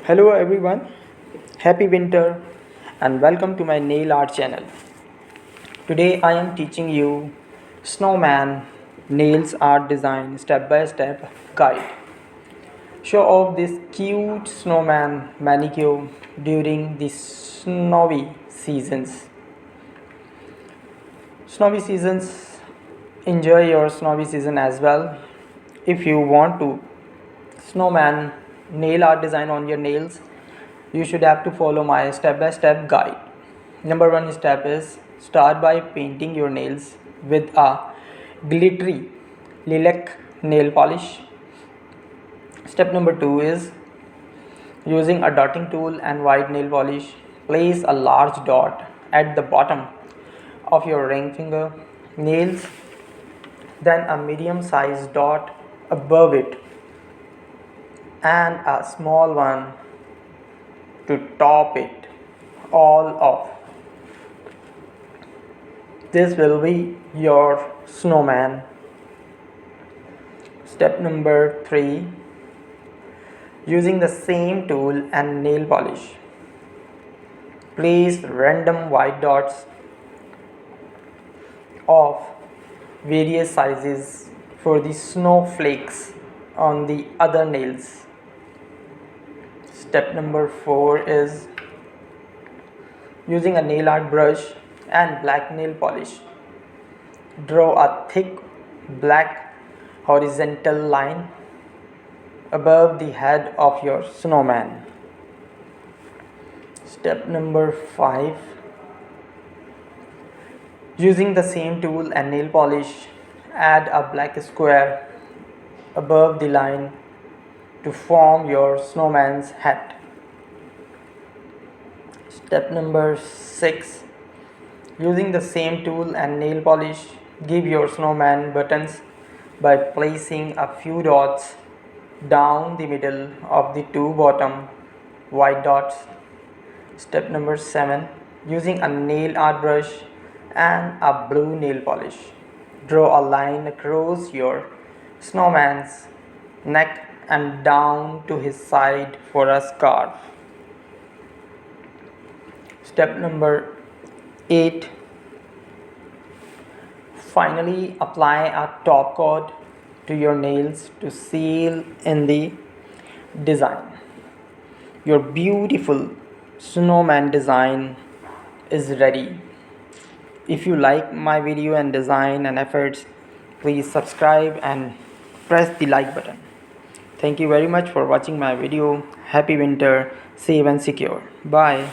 Hello everyone, happy winter and welcome to my nail art channel. Today I am teaching you Snowman nails art design step by step guide. Show off this cute snowman manicure during the snowy seasons. Snowy seasons, enjoy your snowy season as well. If you want to snowman nail art design on your nails, you should have to follow my step by step guide. Number one step is start by painting your nails with a glittery lilac nail polish. Step number two is using a dotting tool and white nail polish. Place a large dot at the bottom of your ring finger nails, then a medium sized dot above it, and a small one to top it all off. This will be your snowman. Step number 3, using the same tool and nail polish, place random white dots of various sizes for the snowflakes on the other nails. Step number 4 is using a nail art brush and black nail polish, draw a thick black horizontal line above the head of your snowman. Step number 5, using the same tool and nail polish, add a black square above the line to form your snowman's hat. Step number 6, using the same tool and nail polish, give your snowman buttons by placing a few dots down the middle of the two bottom white dots. Step number 7, using a nail art brush and a blue nail polish, draw a line across your snowman's neck and down to his side for a scarf. Step number 8, finally apply a top coat to your nails to seal in the design. Your beautiful snowman design is ready. If you like my video and design and efforts, please subscribe and press the like button. Thank you very much for watching my video. Happy winter, safe and secure. Bye.